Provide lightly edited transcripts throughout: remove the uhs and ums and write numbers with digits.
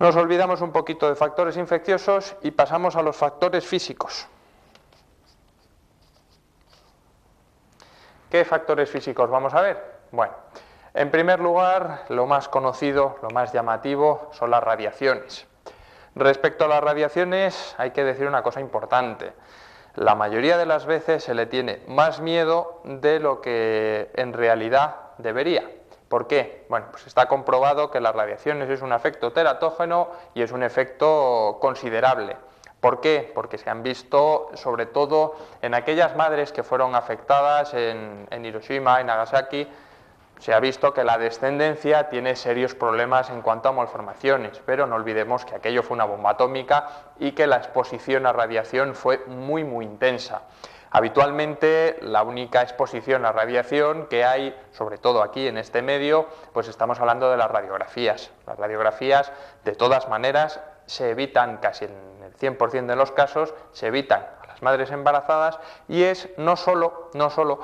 Nos olvidamos un poquito de factores infecciosos y pasamos a los factores físicos. ¿Qué factores físicos vamos a ver? Bueno, en primer lugar, lo más conocido, lo más llamativo, son las radiaciones. Respecto a las radiaciones, hay que decir una cosa importante. La mayoría de las veces se le tiene más miedo de lo que en realidad debería. ¿Por qué? Bueno, pues está comprobado que las radiaciones es un efecto teratógeno y es un efecto considerable. ¿Por qué? Porque se han visto, sobre todo, en aquellas madres que fueron afectadas en Hiroshima y Nagasaki, se ha visto que la descendencia tiene serios problemas en cuanto a malformaciones, pero no olvidemos que aquello fue una bomba atómica y que la exposición a radiación fue muy intensa. Habitualmente la única exposición a radiación que hay, sobre todo aquí en este medio, pues estamos hablando de las radiografías. Las radiografías, de todas maneras, se evitan casi en el 100% de los casos, se evitan a las madres embarazadas y es no solo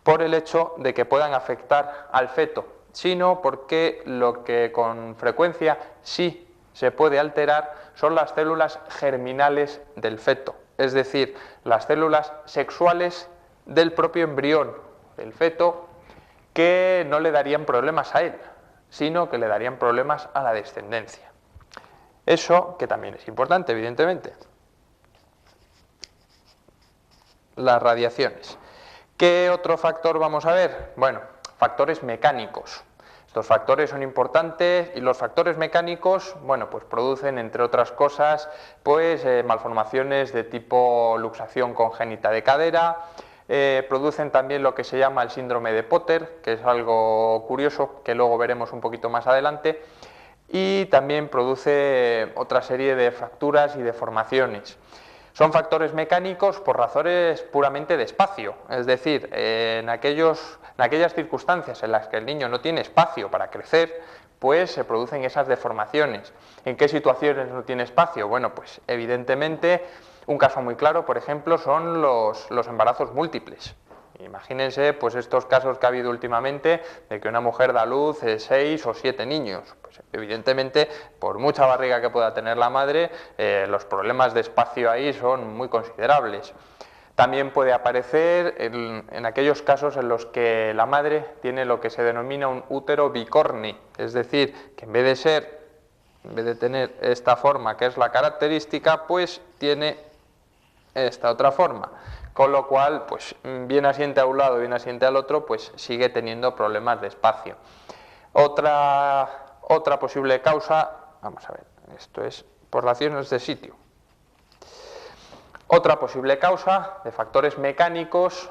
por el hecho de que puedan afectar al feto, sino porque lo que con frecuencia sí se puede alterar son las células germinales del feto, es decir, las células sexuales del propio embrión del feto, que no le darían problemas a él, sino que le darían problemas a la descendencia. Eso que también es importante, evidentemente. Las radiaciones. ¿Qué otro factor vamos a ver? Bueno, factores mecánicos. Estos factores son importantes y los factores mecánicos, bueno, pues producen, entre otras cosas, pues malformaciones de tipo luxación congénita de cadera, producen también lo que se llama el síndrome de Potter, que es algo curioso, que luego veremos un poquito más adelante, y también produce otra serie de fracturas y deformaciones. Son factores mecánicos por razones puramente de espacio, es decir, en aquellas circunstancias en las que el niño no tiene espacio para crecer, pues se producen esas deformaciones. ¿En qué situaciones no tiene espacio? Bueno, pues evidentemente un caso muy claro, por ejemplo, son los embarazos múltiples. Imagínense pues estos casos que ha habido últimamente de que una mujer da a luz 6 o 7 niños. Pues evidentemente, por mucha barriga que pueda tener la madre, los problemas de espacio ahí son muy considerables. También puede aparecer en aquellos casos en los que la madre tiene lo que se denomina un útero bicorni, es decir, que en vez de tener esta forma que es la característica, pues tiene esta otra forma. Con lo cual, pues bien asiente a un lado, bien asiente al otro, pues sigue teniendo problemas de espacio. Otra posible causa, vamos a ver, esto es por raciones de sitio. Otra posible causa de factores mecánicos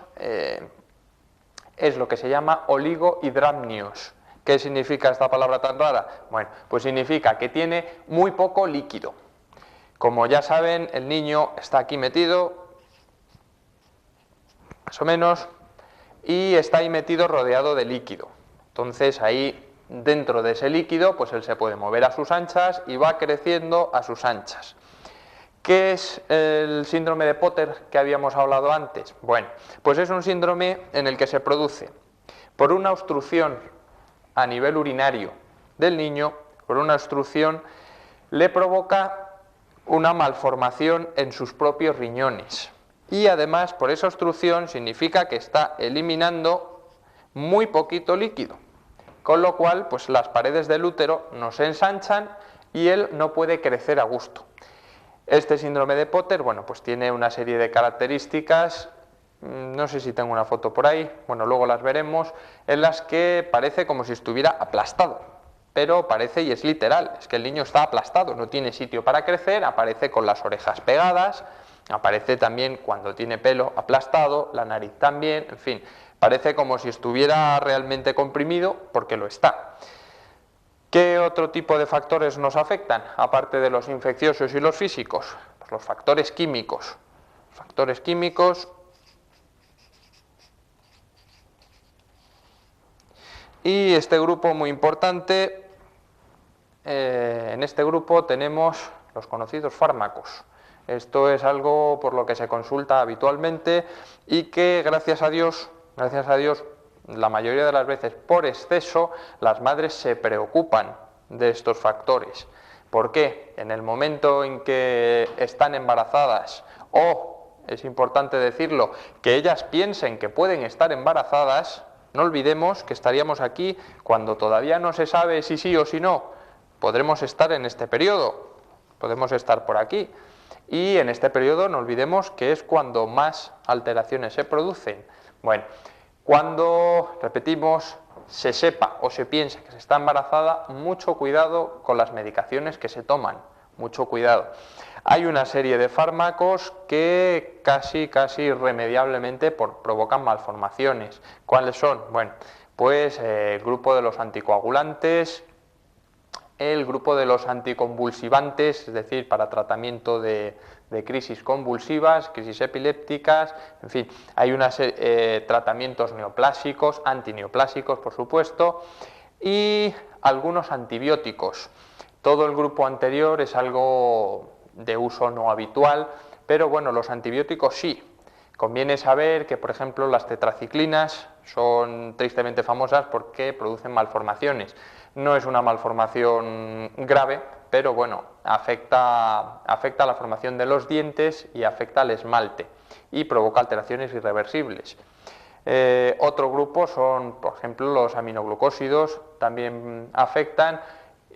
es lo que se llama oligohidramnios. ¿Qué significa esta palabra tan rara? Bueno, pues significa que tiene muy poco líquido. Como ya saben, el niño está aquí metido, más o menos, y está ahí metido rodeado de líquido. Entonces ahí dentro de ese líquido pues él se puede mover a sus anchas y va creciendo a sus anchas. ¿Qué es el síndrome de Potter que habíamos hablado antes? Bueno, pues es un síndrome en el que se produce por una obstrucción a nivel urinario del niño, por una obstrucción le provoca una malformación en sus propios riñones. Y además, por esa obstrucción significa que está eliminando muy poquito líquido, con lo cual pues las paredes del útero no se ensanchan y él no puede crecer a gusto. Este síndrome de Potter, bueno, pues tiene una serie de características, no sé si tengo una foto por ahí, bueno, luego las veremos, en las que parece como si estuviera aplastado, pero parece y es literal, es que el niño está aplastado, no tiene sitio para crecer, aparece con las orejas pegadas, aparece también cuando tiene pelo aplastado, la nariz también, en fin, parece como si estuviera realmente comprimido, porque lo está. ¿Qué otro tipo de factores nos afectan, aparte de los infecciosos y los físicos? Pues los factores químicos. Factores químicos. Y este grupo muy importante, en este grupo tenemos los conocidos fármacos. Esto es algo por lo que se consulta habitualmente y que gracias a Dios, la mayoría de las veces por exceso, las madres se preocupan de estos factores. ¿Por qué? En el momento en que están embarazadas o, es importante decirlo, que ellas piensen que pueden estar embarazadas, no olvidemos que estaríamos aquí cuando todavía no se sabe si sí o si no, podremos estar en este periodo, podemos estar por aquí. Y en este periodo no olvidemos que es cuando más alteraciones se producen. Bueno, cuando, repetimos, se sepa o se piensa que se está embarazada, mucho cuidado con las medicaciones que se toman, mucho cuidado. Hay una serie de fármacos que casi irremediablemente provocan malformaciones. ¿Cuáles son? Bueno, pues el grupo de los anticoagulantes, el grupo de los anticonvulsivantes, es decir, para tratamiento de crisis convulsivas, crisis epilépticas, en fin, hay unos tratamientos neoplásicos, antineoplásicos, por supuesto, y algunos antibióticos. Todo el grupo anterior es algo de uso no habitual, pero bueno, los antibióticos sí. Conviene saber que, por ejemplo, las tetraciclinas son tristemente famosas porque producen malformaciones. No es una malformación grave, pero bueno, afecta a la formación de los dientes y afecta al esmalte y provoca alteraciones irreversibles. Otro grupo son, por ejemplo, los aminoglucósidos, también afectan,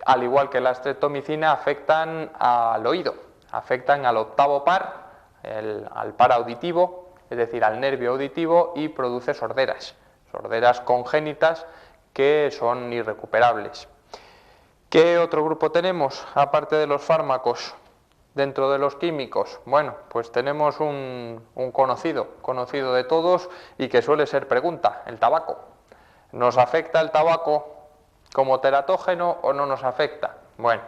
al igual que la streptomicina, afectan al oído, afectan al octavo par, al par auditivo, es decir, al nervio auditivo, y produce sorderas congénitas que son irrecuperables. ¿Qué otro grupo tenemos, aparte de los fármacos, dentro de los químicos? Bueno, pues tenemos un conocido de todos y que suele ser pregunta, el tabaco. ¿Nos afecta el tabaco como teratógeno o no nos afecta? Bueno,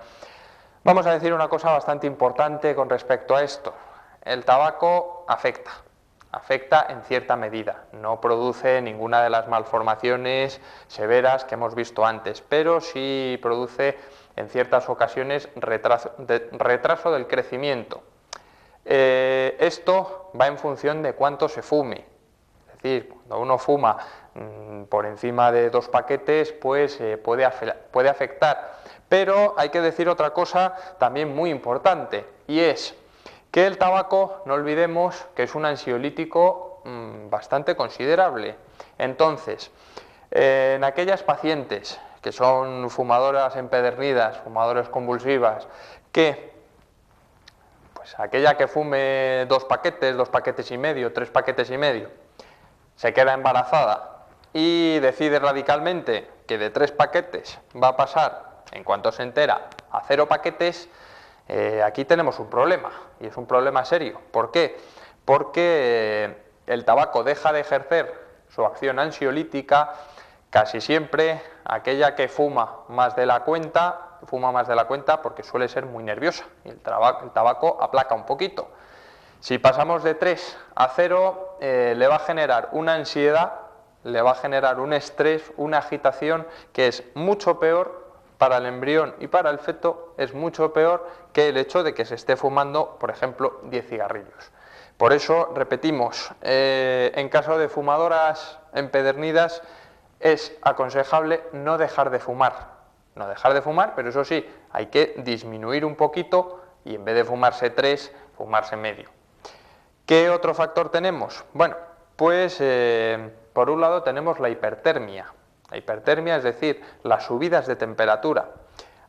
vamos a decir una cosa bastante importante con respecto a esto. El tabaco afecta en cierta medida, no produce ninguna de las malformaciones severas que hemos visto antes, pero sí produce en ciertas ocasiones retraso del crecimiento. Esto va en función de cuánto se fume, es decir, cuando uno fuma por encima de 2 paquetes, pues puede afectar, pero hay que decir otra cosa también muy importante, y es que el tabaco, no olvidemos que es un ansiolítico bastante considerable. Entonces, en aquellas pacientes que son fumadoras empedernidas, fumadoras convulsivas, que pues aquella que fume 2 paquetes y medio, 3 paquetes y medio, se queda embarazada y decide radicalmente que de 3 paquetes va a pasar, en cuanto se entera, a 0 paquetes, aquí tenemos un problema, y es un problema serio. ¿Por qué? Porque el tabaco deja de ejercer su acción ansiolítica. Casi siempre aquella que fuma más de la cuenta porque suele ser muy nerviosa, y el tabaco aplaca un poquito. Si pasamos de 3 a 0, le va a generar una ansiedad, le va a generar un estrés, una agitación que es mucho peor para el embrión y para el feto, es mucho peor que el hecho de que se esté fumando, por ejemplo, 10 cigarrillos. Por eso, repetimos, en caso de fumadoras empedernidas, es aconsejable no dejar de fumar, pero eso sí, hay que disminuir un poquito y en vez de fumarse 3, fumarse medio. ¿Qué otro factor tenemos? Bueno, pues por un lado tenemos la hipertermia. La hipertermia, es decir, las subidas de temperatura.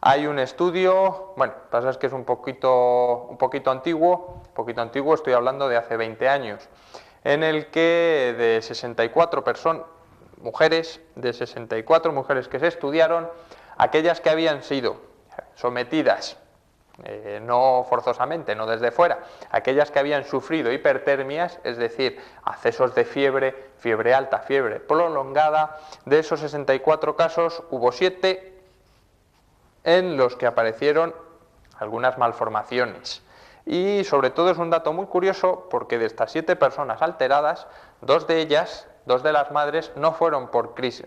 Hay un estudio, bueno, pasa es que es un poquito antiguo, estoy hablando de hace 20 años, en el que de 64 mujeres que se estudiaron, aquellas que habían sido sometidas, no forzosamente, no desde fuera, aquellas que habían sufrido hipertermias, es decir, accesos de fiebre alta, fiebre prolongada, de esos 64 casos hubo 7 en los que aparecieron algunas malformaciones. Y sobre todo es un dato muy curioso porque de estas 7 personas alteradas, 2 de las madres no fueron por crisis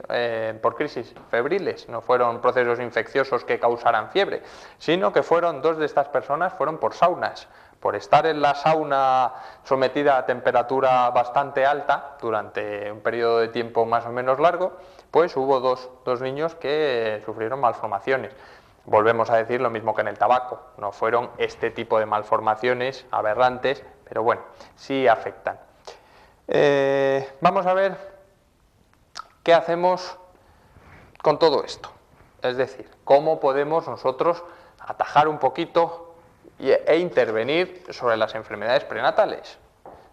febriles, no fueron procesos infecciosos que causaran fiebre, sino que 2 de estas personas fueron por saunas. Por estar en la sauna sometida a temperatura bastante alta durante un periodo de tiempo más o menos largo, pues hubo dos niños que sufrieron malformaciones. Volvemos a decir lo mismo que en el tabaco, no fueron este tipo de malformaciones aberrantes, pero bueno, sí afectan. Vamos a ver qué hacemos con todo esto, es decir, cómo podemos nosotros atajar un poquito e intervenir sobre las enfermedades prenatales.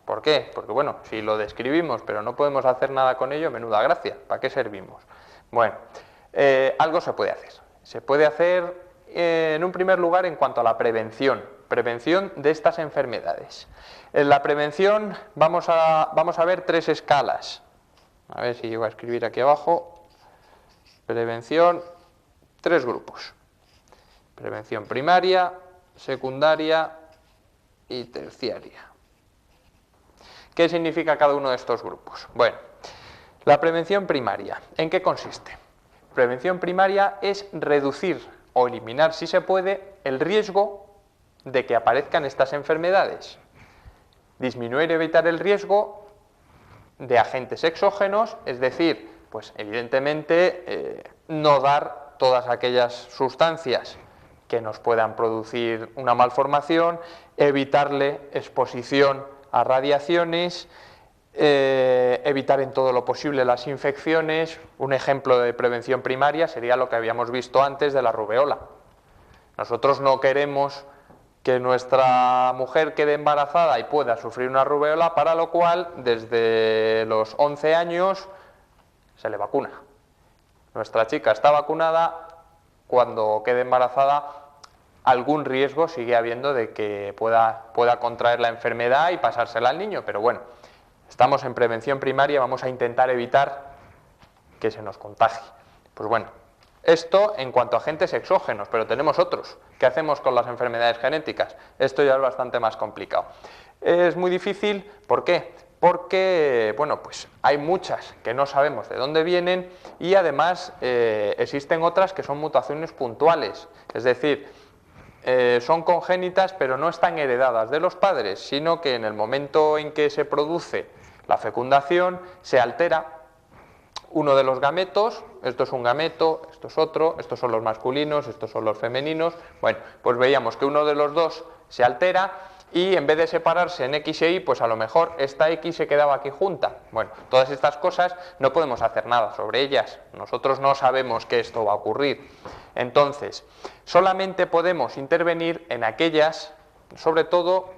¿Por qué? Porque bueno, si lo describimos pero no podemos hacer nada con ello, menuda gracia, ¿para qué servimos? Bueno, algo se puede hacer. Se puede hacer en un primer lugar en cuanto a la prevención de estas enfermedades. En la prevención vamos a ver 3 escalas. A ver si llego a escribir aquí abajo. Prevención, 3 grupos. Prevención primaria, secundaria y terciaria. ¿Qué significa cada uno de estos grupos? Bueno, la prevención primaria, ¿en qué consiste? Prevención primaria es reducir o eliminar, si se puede, el riesgo de que aparezcan estas enfermedades. Disminuir y evitar el riesgo de agentes exógenos, es decir, pues evidentemente no dar todas aquellas sustancias que nos puedan producir una malformación, evitarle exposición a radiaciones, evitar en todo lo posible las infecciones. Un ejemplo de prevención primaria sería lo que habíamos visto antes de la rubeola. Nosotros no queremos que nuestra mujer quede embarazada y pueda sufrir una rubeola, para lo cual desde los 11 años se le vacuna. Nuestra chica está vacunada, cuando quede embarazada algún riesgo sigue habiendo de que pueda contraer la enfermedad y pasársela al niño, pero bueno, estamos en prevención primaria, vamos a intentar evitar que se nos contagie. Pues bueno, esto en cuanto a agentes exógenos, pero tenemos otros. ¿Qué hacemos con las enfermedades genéticas? Esto ya es bastante más complicado. Es muy difícil, ¿por qué? Porque, bueno, pues hay muchas que no sabemos de dónde vienen y además existen otras que son mutaciones puntuales, es decir, son congénitas pero no están heredadas de los padres, sino que en el momento en que se produce la fecundación se altera uno de los gametos. Esto es un gameto, esto es otro, estos son los masculinos, estos son los femeninos. Bueno, pues veíamos que uno de los dos se altera y en vez de separarse en X e Y, pues a lo mejor esta X se quedaba aquí junta. Bueno, todas estas cosas no podemos hacer nada sobre ellas, nosotros no sabemos que esto va a ocurrir. Entonces, solamente podemos intervenir en aquellas, sobre todo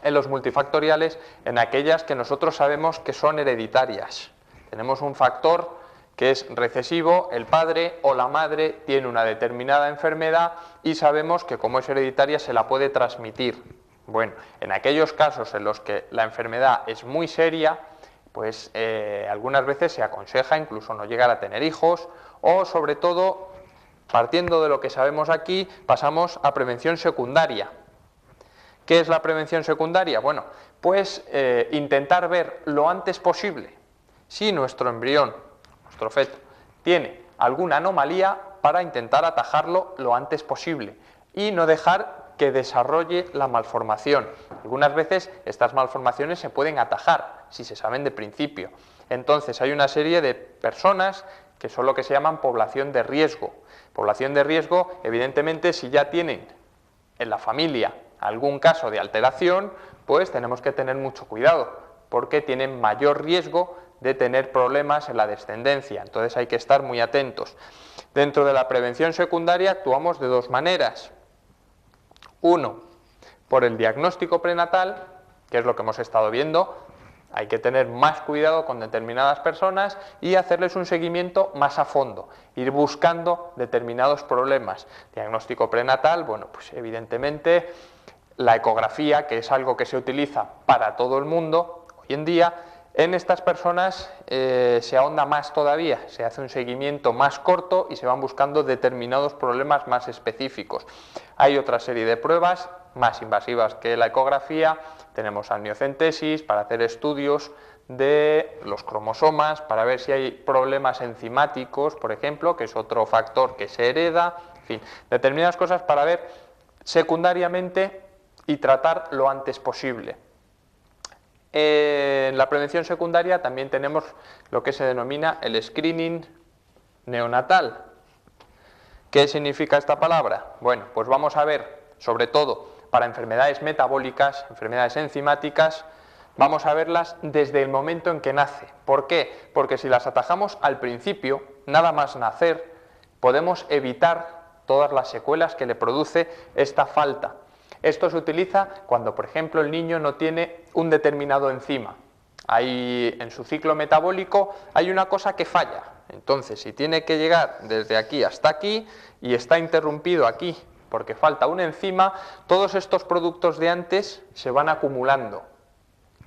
en los multifactoriales, en aquellas que nosotros sabemos que son hereditarias. Tenemos un factor que es recesivo, el padre o la madre tiene una determinada enfermedad y sabemos que como es hereditaria se la puede transmitir. Bueno, en aquellos casos en los que la enfermedad es muy seria, pues algunas veces se aconseja incluso no llegar a tener hijos, o sobre todo, partiendo de lo que sabemos aquí, pasamos a prevención secundaria. ¿Qué es la prevención secundaria? Bueno, pues intentar ver lo antes posible si nuestro embrión, nuestro feto, tiene alguna anomalía para intentar atajarlo lo antes posible y no dejar que desarrolle la malformación. Algunas veces estas malformaciones se pueden atajar si se saben de principio. Entonces hay una serie de personas que son lo que se llaman población de riesgo. Población de riesgo, evidentemente, si ya tienen en la familia algún caso de alteración, pues tenemos que tener mucho cuidado, porque tienen mayor riesgo de tener problemas en la descendencia. Entonces hay que estar muy atentos. Dentro de la prevención secundaria actuamos de 2 maneras. Uno, por el diagnóstico prenatal, que es lo que hemos estado viendo. Hay que tener más cuidado con determinadas personas y hacerles un seguimiento más a fondo, ir buscando determinados problemas. Diagnóstico prenatal, bueno, pues evidentemente la ecografía, que es algo que se utiliza para todo el mundo hoy en día, en estas personas se ahonda más todavía, se hace un seguimiento más corto y se van buscando determinados problemas más específicos. Hay otra serie de pruebas más invasivas que la ecografía. Tenemos amniocentesis para hacer estudios de los cromosomas, para ver si hay problemas enzimáticos, por ejemplo, que es otro factor que se hereda, en fin, determinadas cosas para ver secundariamente y tratar lo antes posible. En la prevención secundaria también tenemos lo que se denomina el screening neonatal. ¿Qué significa esta palabra? Bueno, pues vamos a ver, sobre todo para enfermedades metabólicas, enfermedades enzimáticas, vamos a verlas desde el momento en que nace. ¿Por qué? Porque si las atajamos al principio, nada más nacer, podemos evitar todas las secuelas que le produce esta falta. Esto se utiliza cuando, por ejemplo, el niño no tiene un determinado enzima. En su ciclo metabólico hay una cosa que falla. Entonces, si tiene que llegar desde aquí hasta aquí y está interrumpido aquí porque falta una enzima, todos estos productos de antes se van acumulando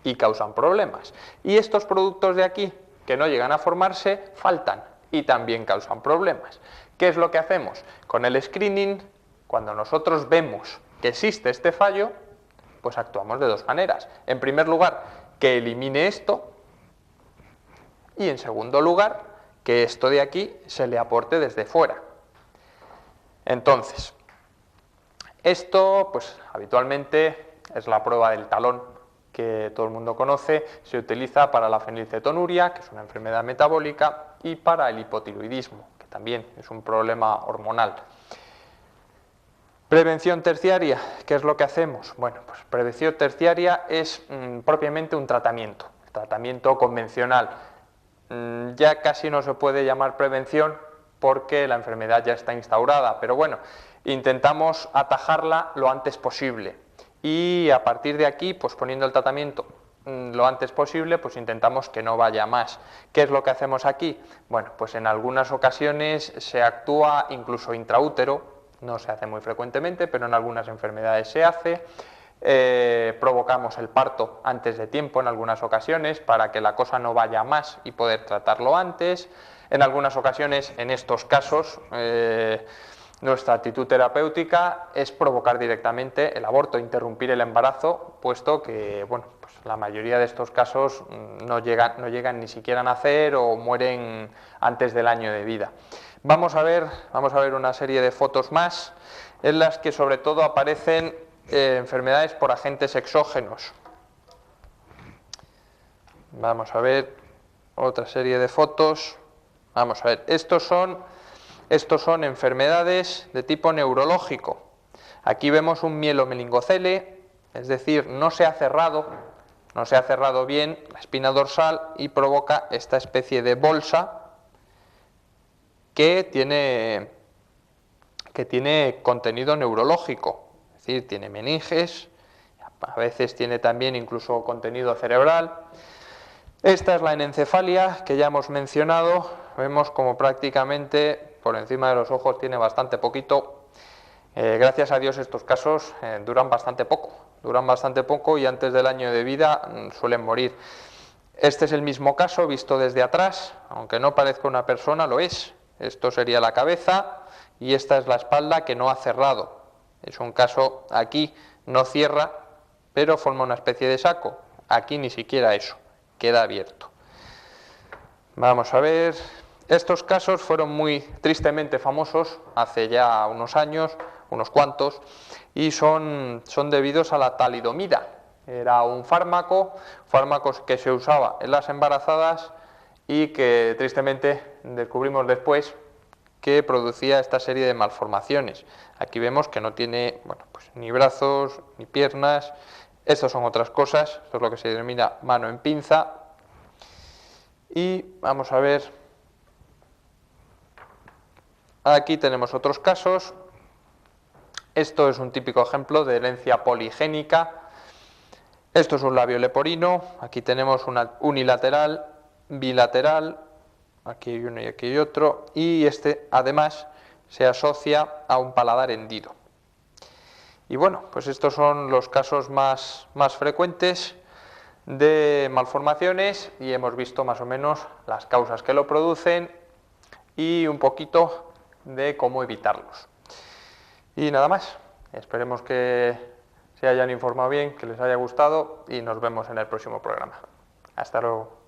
y causan problemas. Y estos productos de aquí, que no llegan a formarse, faltan y también causan problemas. ¿Qué es lo que hacemos? Con el screening, cuando nosotros vemos que existe este fallo, pues actuamos de dos maneras. En primer lugar, que elimine esto, y en segundo lugar, que esto de aquí se le aporte desde fuera. Entonces, esto pues habitualmente es la prueba del talón, que todo el mundo conoce, se utiliza para la fenilcetonuria, que es una enfermedad metabólica, y para el hipotiroidismo, que también es un problema hormonal. Prevención terciaria, ¿qué es lo que hacemos? Bueno, pues prevención terciaria es propiamente un tratamiento convencional. Ya casi no se puede llamar prevención porque la enfermedad ya está instaurada, pero bueno, intentamos atajarla lo antes posible y a partir de aquí, pues poniendo el tratamiento lo antes posible, pues intentamos que no vaya más. ¿Qué es lo que hacemos aquí? Bueno, pues en algunas ocasiones se actúa incluso intraútero, no se hace muy frecuentemente, pero en algunas enfermedades se hace. Provocamos el parto antes de tiempo en algunas ocasiones para que la cosa no vaya más y poder tratarlo antes. En algunas ocasiones, en estos casos, nuestra actitud terapéutica es provocar directamente el aborto, interrumpir el embarazo, puesto que bueno, pues la mayoría de estos casos no llegan ni siquiera a nacer o mueren antes del año de vida. Vamos a ver una serie de fotos más en las que sobre todo aparecen enfermedades por agentes exógenos. Vamos a ver otra serie de fotos. Vamos a ver, estos son enfermedades de tipo neurológico. Aquí vemos un mielomeningocele, es decir, no se ha cerrado bien la espina dorsal y provoca esta especie de bolsa que tiene contenido neurológico, es decir, tiene meninges, a veces tiene también incluso contenido cerebral. Esta es la enencefalia que ya hemos mencionado, vemos como prácticamente por encima de los ojos tiene bastante poquito. Gracias a Dios estos casos duran bastante poco y antes del año de vida suelen morir. Este es el mismo caso visto desde atrás, aunque no parezca una persona, lo es. Esto sería la cabeza y esta es la espalda que no ha cerrado. Es un caso, aquí no cierra, pero forma una especie de saco. Aquí ni siquiera eso, queda abierto. Vamos a ver, estos casos fueron muy tristemente famosos hace ya unos años, unos cuantos, y son debidos a la talidomida. Era un fármaco que se usaba en las embarazadas y que tristemente descubrimos después que producía esta serie de malformaciones. Aquí vemos que no tiene pues ni brazos ni piernas. Estas son otras cosas, esto es lo que se denomina mano en pinza. Y vamos a ver, aquí tenemos otros casos. Esto es un típico ejemplo de herencia poligénica. Esto es un labio leporino, aquí tenemos una unilateral, bilateral, aquí hay uno y aquí hay otro, y este además se asocia a un paladar hendido. Y bueno, pues estos son los casos más frecuentes de malformaciones y hemos visto más o menos las causas que lo producen y un poquito de cómo evitarlos. Y nada más, esperemos que se hayan informado bien, que les haya gustado y nos vemos en el próximo programa. Hasta luego.